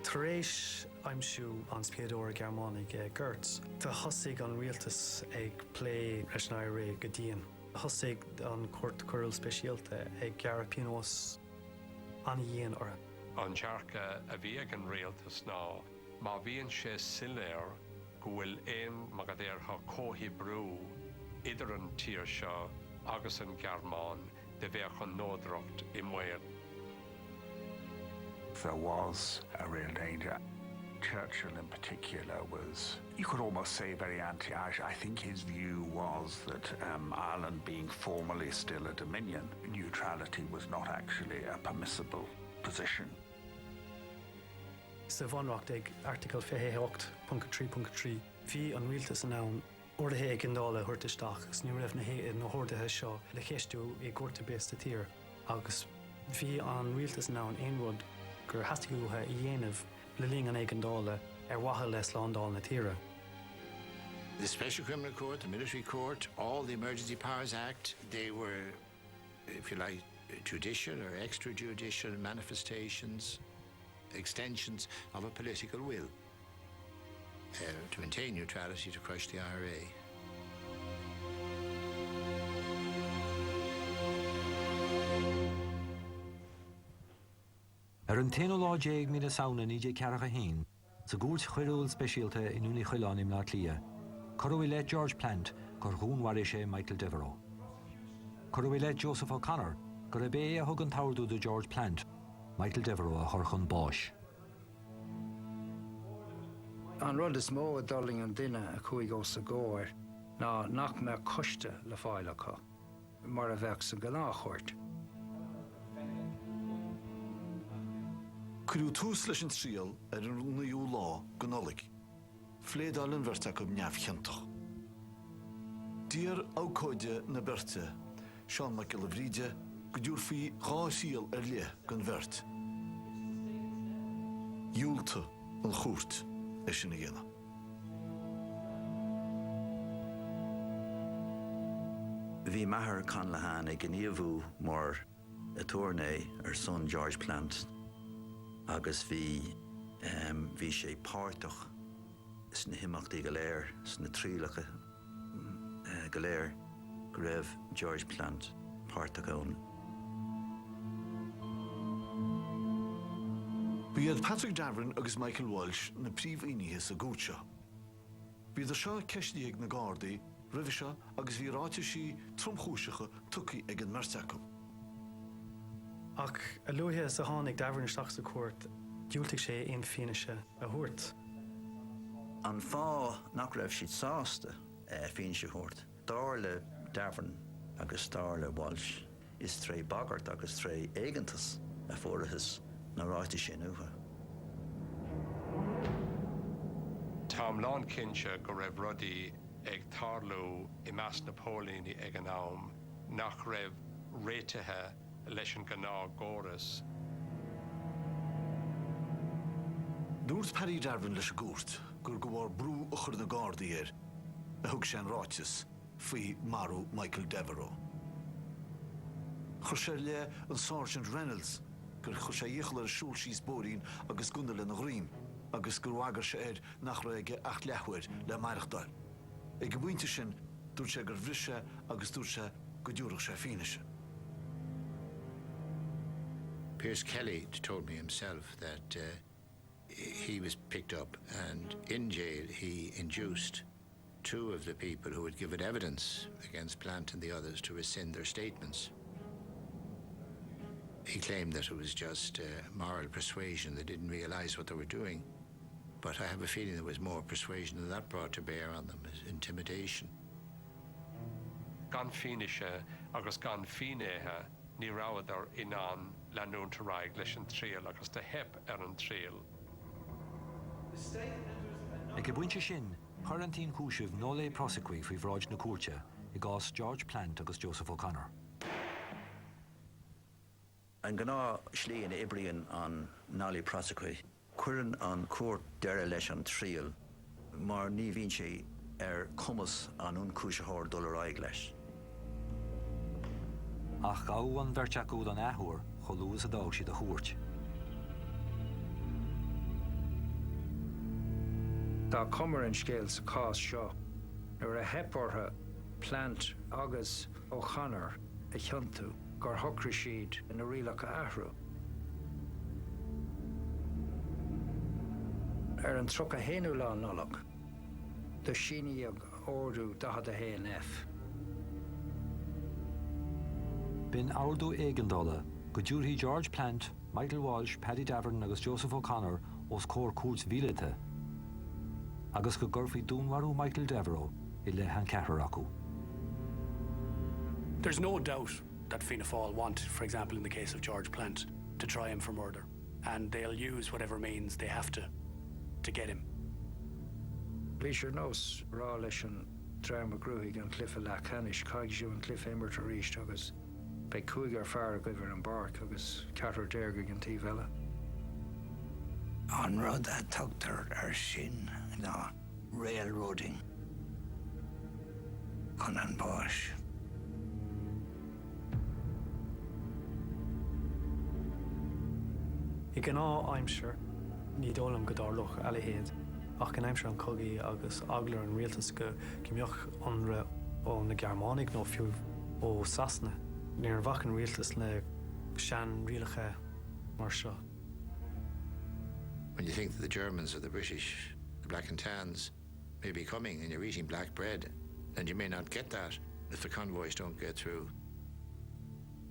Tar éis aimsiú an spiadóir Gearmánaigh Gertz, tá thosaigh an rialtas ag plé leis an I.R.A. go dtíon. Thosaigh an cuairt cuireáil speisialta ag Gearra Pianos an dhéan ortha. An tearcha a bhí ag an rialtas ná, má bhíonn sé siléir go bhfuil éon magadéirtha cóhibbrú idir an tír seo agus an Gearmán de bheadh an nódrocht I muir. There was a real danger. Churchill in particular was, you could almost say, very anti-Irish. I think his view was that Ireland being formally still a dominion, neutrality was not actually a permissible position. Sa bhanreacht ag article 58.3.3 bhí an rialtas an ann ordathe ag gindála thuirtaisteach agus ní raibh na hórdathe seo le cheistú I gcuirta bésta tír agus bhí an rialtas an ann aon rud gur hastigúthe I dhéanamh le líon an ag gindála watha le slándáil na tíre. The Special Criminal Court, the Military Court, all the Emergency Powers Act, they were, if you like, judicial or extrajudicial manifestations, extensions of a political will to maintain neutrality, to crush the I.R.A. An 10 míle saona níide cearcha hain, sa gúirt chuireúil speisialta in úna chuileánim lá clia, Ruari le George Plant gur Ruari sé Michael Devereux. Ruari le Joseph O'Connor gur bé a thug an tarbhdú de George Plant, Michael Devereux a thorchun báis. An rud is mó a darling an duine a chuig ó sa ggóir ná nach me coiste le fáilecha, mar a bheith sa gnáchairt. Cruú tús leis an tríal ar an rúnaíú lá gnolig. Phléadálinn bhirrta go neamhcheantach. Dír ácóide na berte, Seán Mac le bhríde, go dúr faoi dhá síal ar le gan bhirt. Dúilta an chúirt é sin na dhéanamh. Bhí Mansergh Conlahan ag gníomhú mór a tourné son George Plant agus bhí sé páirteach sna himachtaí go léir sna trílacha go léir go raibh George Plant páirteach ann. Bhíad Patrick Davern agus Michael Walsh na príomhaonaithe sa gúte. Bhí do seo ceisníigh na Gardaí, roimh seo agus bhí ráite sí tromchúiseacha tucaí ag an Mansergh. Ach a luithe sa tháinig Davern isteach sa cuairt, dúilteigh sé aon fianaise a thuairt. An fá nach raibh siad sásta fianaise thuairt. Dar le Davern agus dar le Walsh is tré bagart agus tré éigeantas a fuarthas na ráite sin uatha. Tám lán cinse go raibh rudaí ag tarlú I meas na póilíní ag an am nach raibh réitethe leis an gná góras. Dúirt Paddy Davern leis a gúirt gur go bhfuair brú a chur na Gardaí a thug sé an ráiteas faoi marú Michael Devereux. Chur sé le an Sergeant Reynolds gur chur sé dhéachal ar a siúl síos bóirín agus gunda le na ghriam agus gur bhhagar sé nach raige 8 leithhuir le maireachtáil. Ag go bhainte sin dúirt sé gur bhrise agus dúirt sé go dúireach sé fianaise. Pierce Kelly told me himself that he was picked up and in jail he induced 2 of the people who had given evidence against Plant and the others to rescind their statements. He claimed that it was just moral persuasion. They didn't realize what they were doing. But I have a feeling there was more persuasion than that brought to bear on them, intimidation. Gan fianaise agus gan finéthe ní ráidar inán leanúnta raig leis an tríal agus de hep ar an tríal. Ag go buinte sin, chuireantín cúisibh nó le prosecuí faoi bhráid na cuairte I gás George Plant agus Joseph O'Connor. An gná slíon ibrion an nálaí prosecuí, cuireann an cuairt deire leis an tríal, mar ní bhíonn sé cumas an úncúiseathóir dul ar aghaidh leis. Ach gabhadh an bhirteach an áthúir cho luas a dág siad a chuairt. Tá cumar an scéal sa cás seo, nuair a hepórtha Plant agus O'Connor a cheantú gur thucra siad na rialach I.R.A. Ar an trucha héanú lá nolach, do síní ag ordú dahad a HNF. Bin ardú éigeandála go dúrthaí George Plant, Michael Walsh, Paddy Davern agus Joseph O'Connor os cór cuairt mhíleatha, agus go gurfaí dúnmharú Michael Devereux I le an ceathar acu. There's no doubt that Fianna Fáil want, for example in the case of George Plant, to try him for murder, and they'll use whatever means they have to get him. Bhí nós rá leis an drama grúthaigh an clifa le canis caighsiú an clifa immert a ríist agus be cúigar fear go bhar an barc agus ceatar déirgigh an tíomh eile. An rud a tugtar sin ná railroading chun an báis. I gná aimsir ní dólam go dárlach eile héad, ach gan aimsir an cogaí agus aglar an rialtas go cimbeoch anra ó na Gearmánig nó fiú ó Sasna, níor bhachan rialtas le sean rialacha mar seo. When you think that the Germans or the British, the Black and Tans, may be coming and you're eating black bread, and you may not get that if the convoys don't get through.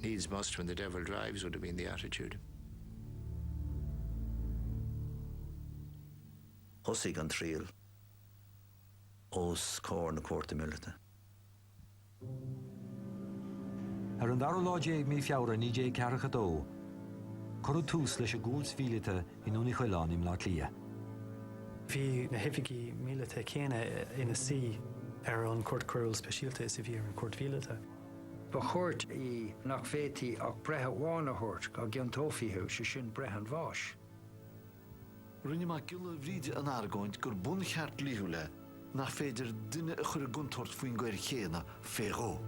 Needs must when the devil drives would have been the attitude. Thosaigh an tríal os cór na cuairte mhíleatha. Ar an dar láidé mí feabhra ní dé cearcha dó, Corú tús leis a gúils mhíleatha I núna chuileán im lá clia. Bhí na hificí míleatha céine ina sí ar an cuairt cúil speisialta is a bhí ar an cuairt mhíleatha. Ba chuirt I nach fétaí ach brethe bhána thuirt go giontófiíthú sé sin brethan bháis. Rinne má gile bhríide an argóint gur bun cheart líthú le nach féidir duine a chur a guntort faoin gcuir chéana féró.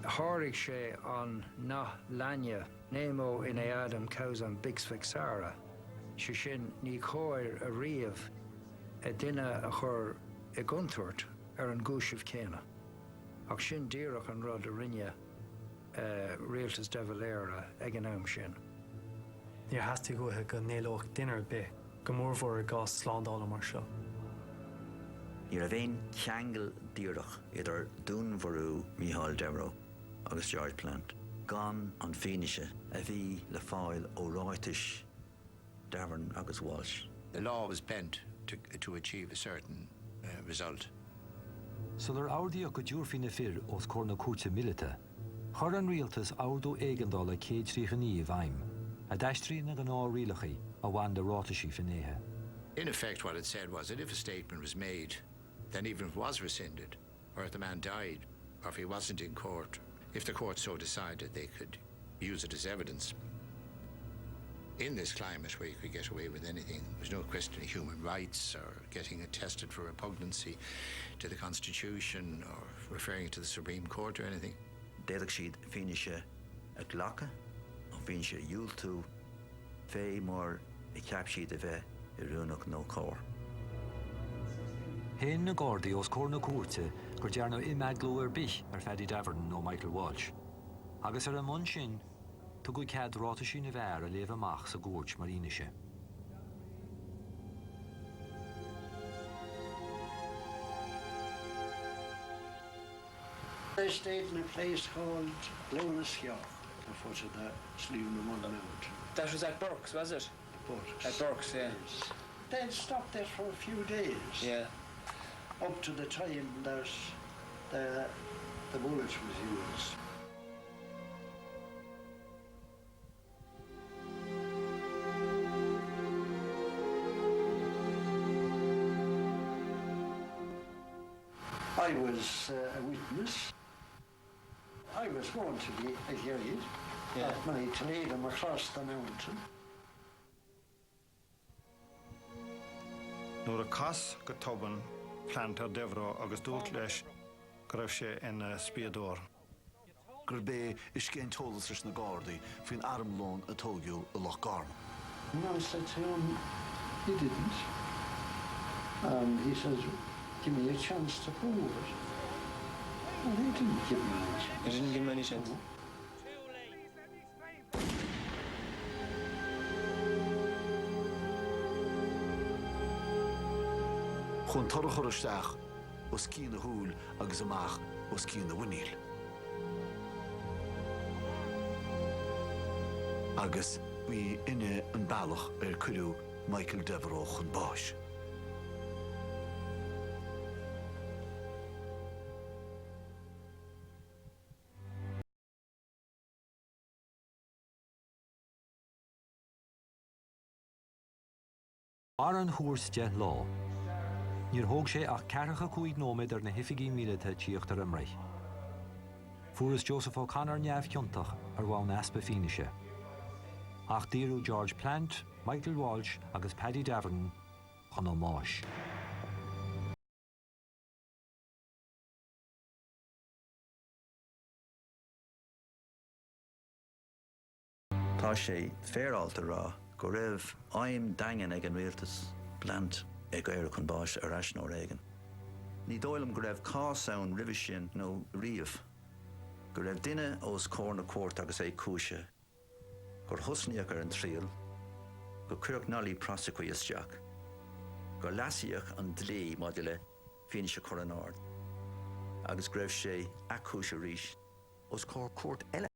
Hárig sé an na lanya Nemo in Adam Causan Bix Fixara. Se sin ní choir a riamh a duine a chur I guntúirt an gúisih céine. Ach sin díreach an rud a rinne rialtas devaléire ag an am sin. Ní hasí go go néoch dinner be go mórmhór a gás sláándála mar seo. Ní a bhéon teangail díreach idir Devereux Behal Devereux agus George Plant. Gan an féiniise a bhí le fáil ó ráitis Davern agus Walsh. The law was bent to achieve a certain result. So there áardí go dúr fin fir os corna cuate milita. Chor an rialtas áardó éigendála céad tríchaní bhaim, a daistrí na gan á rialachaí a bhain de rátaisí finnéthe. In effect, what it said was that if a statement was made, then even if it was rescinded, or if the man died, or if he wasn't in court, if the court so decided, they could use it as evidence. In this climate where you could get away with anything, there's no question of human rights or getting attested for repugnancy to the Constitution or referring to the Supreme Court or anything. Déadach siad féiniise a ghlacha, ó féiniise a dúiltú, fé mór I ceap siad a bheith I rúnach nó cór. Hen na Gordie os corna cuate gur dearna imeaglú ar bith ar Fadi Davern nó Michael Walsh. Agus ar an sin, tu go cead rátaisí na bhar a léamh amach sa gúirt maríneise. I stayed in a place called Lonaskjaw, the foot of the Slievenamon Mountain. That was at Burke's, was it? Burke's. At Burke's, yeah. Yes. They'd stopped there for a few days. Yeah. Up to the time that the bullet was used. I was a witness. I was going to be a guide at night to lead them across the mountain. Nuair a cas go toban Plant ar Devereux agus dúirt leis go raibh sé in spiadór. Gur bé is cén tolas leis na Gordie fin armlón a tógiú a Loch Garm. And I said to him, he didn't. And he says, give me a chance to prove it. And he didn't give me any chance. He didn't give him any chance? Chun torra choristeach os cí na húil agus amach os cí na bhuiníl. Agus bhí ine an bailach ar cuireadh Michael Devereux chun báis. Ar an thuairste lá, níor thóg sé ach 45 nóiméad ar na hifiigí míleata tíocht ar imreich. Furas Joseph O'Connor neamh ciontach ar bháin aspa féiniise. Ach díreadh George Plant, Michael Walsh agus Paddy Davern chun ó máis. Tá sé féráilta rá go raibh aim daingan ag an rialtas Plant ag éire chun báis ar ais nó réigen. Ní dóilm go raibh cás ann ribh sin nó riamh, go raibh duine os cór na cuairt agus é cúise, gur thusnaíoch ar an tríal, go cuireadh nolí prosecuí isteach, go lasíoch an dlí maidile féiniise chur an ard, agus go raibh sé acúise arís os cór cuairt eile.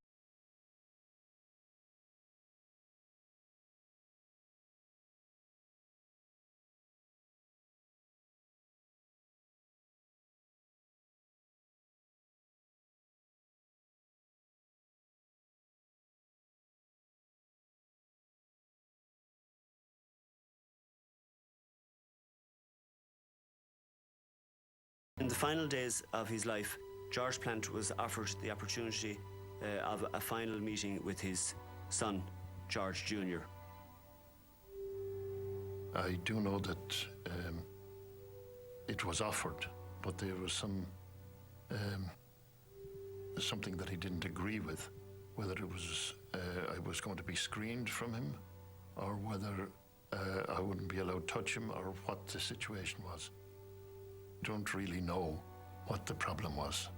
In the final days of his life, George Plant was offered the opportunity of a final meeting with his son, George Jr. I do know that it was offered, but there was some something that he didn't agree with, whether it was I was going to be screened from him, or whether I wouldn't be allowed to touch him, or what the situation was. Don't really know what the problem was.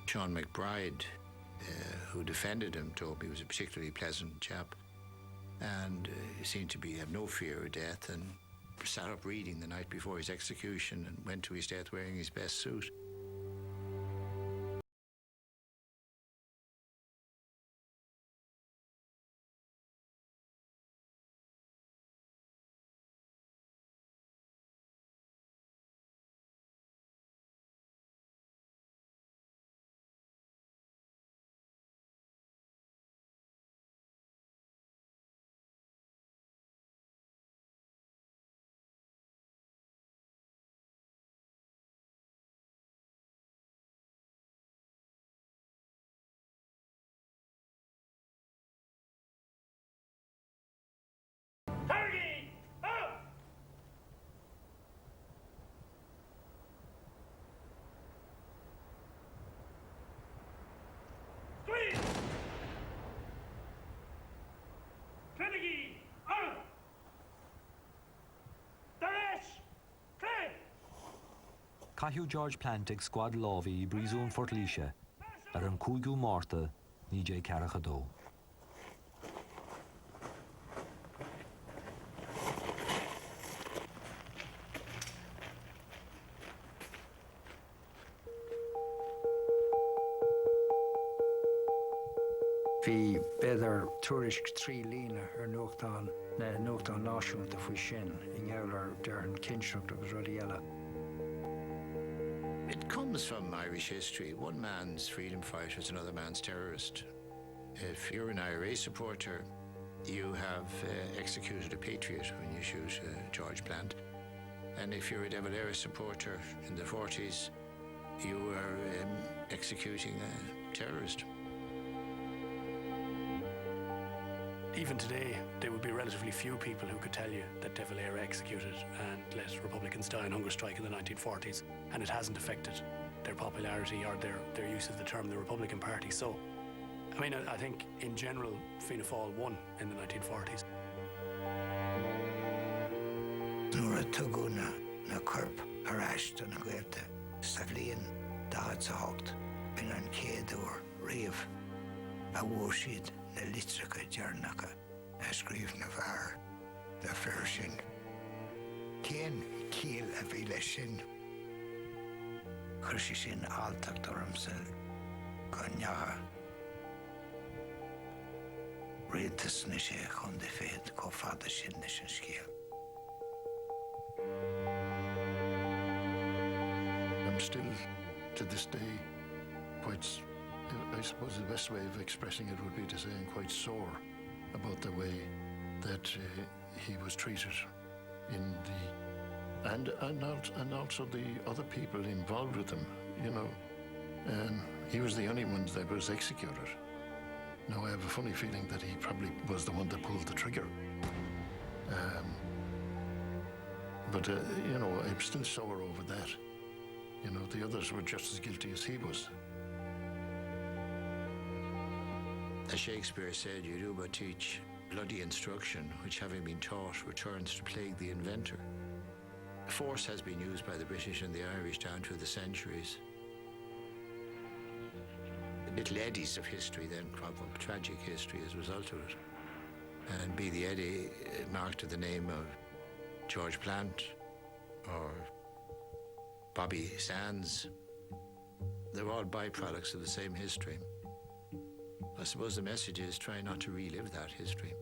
Sean McBride, who defended him, told me he was a particularly pleasant chap, and he seemed to have no fear of death, and sat up reading the night before his execution and went to his death wearing his best suit. Caithfidh George Plant ag squad lámhaí I bríosún Portlaoise ar an 5 Márta 1942. Bhí beidir tuairisc trí líne ar nuachtán náisiúnta faoi sin I ngeall dearan cinseacht agus rudí eile. It comes from Irish history. One man's freedom fighter is another man's terrorist. If you're an I.R.A. supporter, you have executed a patriot when you shoot George Plant. And if you're a Devereux supporter in the 40s, you are executing a terrorist. Even today, there would be relatively few people who could tell you that Devereux executed and let Republicans die in hunger strike in the 1940s, and it hasn't affected their popularity or their use of the term the Republican Party. So, I mean, I think in general, Fianna Fáil won in the 1940s. Nuair a tugadh na corp ar aisteach na Gaeilge sa bhliain 2008 in an céad uair riamh a bhuail siad na litreacha dearnacha a scríobh na bhfear de fear sin. Cén cíl a bhí leis sin chuir sí sin álteacht ormsa go neatha. Rialtas na sé chun de féad go fada sin leis an scéal. I'm still, to this day, quite, I suppose the best way of expressing it would be to say I'm quite sore about the way that he was treated in the, and also the other people involved with him, you know. He was the only one that was executed. Now I have a funny feeling that he probably was the one that pulled the trigger. But you know, I'm still sore over that. You know, the others were just as guilty as he was. As Shakespeare said, you do but teach bloody instruction, which having been taught returns to plague the inventor. Force has been used by the British and the Irish down through the centuries. The little eddies of history then crop up, tragic history as a result of it. And be the eddy marked with the name of George Plant or Bobby Sands. They're all byproducts of the same history. I suppose the message is try not to relive that history.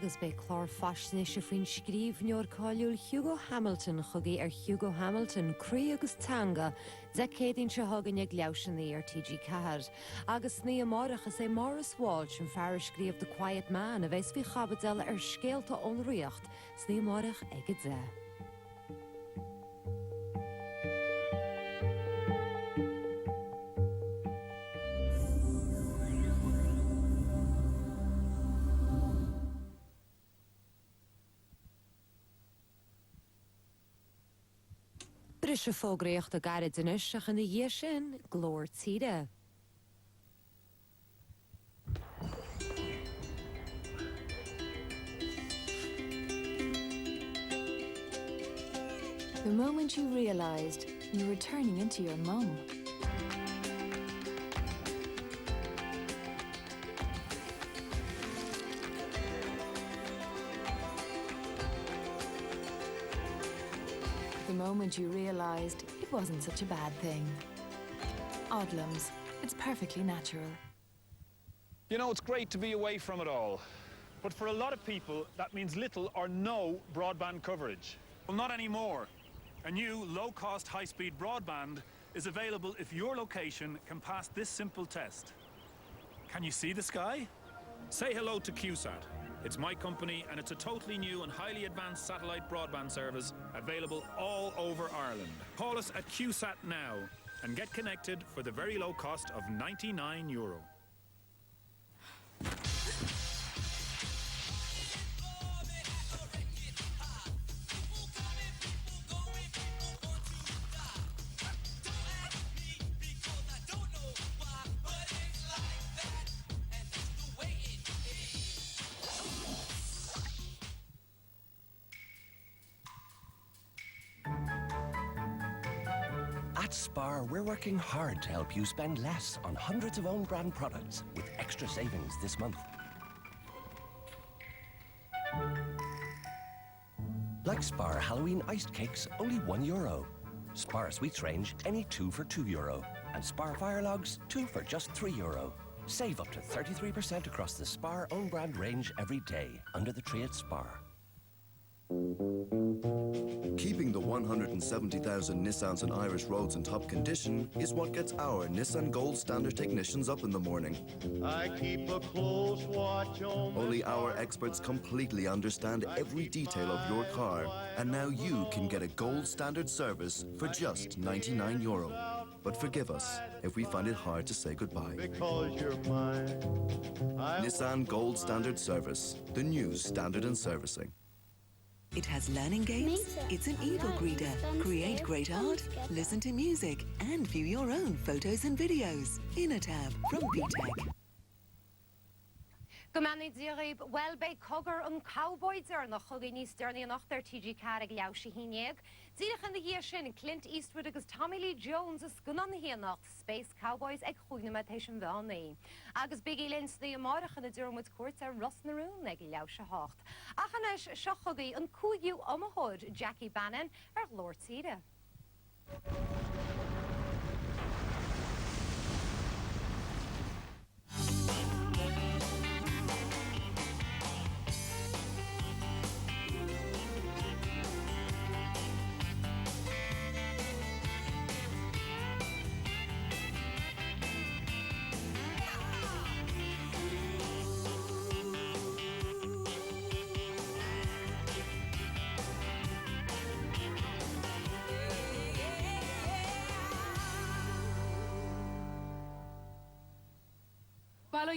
agus be chlár fasna se faoin scríbneoir cáiliúil Hugo Hamilton chugaí Hugo Hamilton crí agus tanga decéadín se hagan ag leabsannaí TG Cahar. Agus ní amárachas é Morris Walsh an fear scríomh The Quiet Man a bheits bhí chabadal scéalta ónríocht sní amárach ag dé. Bris se fógraíocht a gairid inis ach in dhé sin glór tíre. The moment you realized you were turning into your mum. The moment you realized it wasn't such a bad thing. Oddlums, it's perfectly natural. You know, it's great to be away from it all. But for a lot of people, that means little or no broadband coverage. Well, not anymore. A new low-cost, high-speed broadband is available if your location can pass this simple test. Can you see the sky? Say hello to QSat. It's my company, and it's a totally new and highly advanced satellite broadband service available all over Ireland. Call us at QSat now and get connected for the very low cost of €99. At Spar, we're working hard to help you spend less on hundreds of own brand products with extra savings this month. Like Spar Halloween iced cakes, only €1. Spar sweets range, any 2 for €2. And Spar fire logs, 2 for just €3. Save up to 33% across the Spar own brand range every day under the tree at Spar. Keeping the 170,000 Nissans on Irish roads in top condition is what gets our Nissan Gold Standard technicians up in the morning. I keep a close watch on Only our experts completely understand every detail of your car, and now you can get a Gold Standard service for just €99. But forgive us if we find it hard to say goodbye. because you're mine. Nissan Gold Standard Service, the new standard in servicing. It has learning games, it's an ebook reader, create great art, listen to music, and view your own photos and videos in a tab from BTEC. Gomani Dirib, well bei Cogger Cowboys nach Hogginis Derny nach der TG Carrig Laushi Hinig. Zirich in the year Shin, Clint Eastwood agus Tommy Lee Jones is Gunan here nach Space Cowboys eg Hugnamatation Vani. Agus Biggie Lens the Amarach and the Dermot Courts are Rosnaroon neg Lausha Hocht. Achanash Shochogi and Kuyu Omahod, Jackie Bannon, Lord Cedar.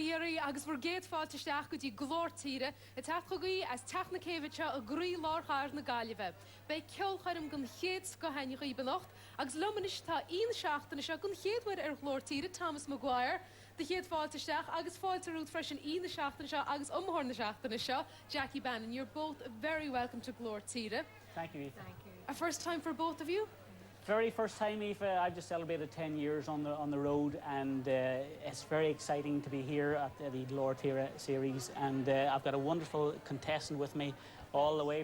Yeri agus bur géad fáilte steach go dtí glórtíre, a teachgaí as technacéhte a grí láthir na Gaillimhe. Bei ceolchairm gon chéad go hainigí benocht, agus lomanis tá on seachtainna se gon chéadhar glórtíre Tomas Mac de chéad fáilte steach agus fáilte rút freisin on seachtainna se agus umthorna seachtainna se, Jackie Bannon. You're both very welcome to glórtíre. Thank you, Aoife. Thank you. A first time for both of you? Very first time, Aoife. I've just celebrated 10 years on the road, and it's very exciting to be here at the Glór Tíre series. And I've got a wonderful contestant with me all the way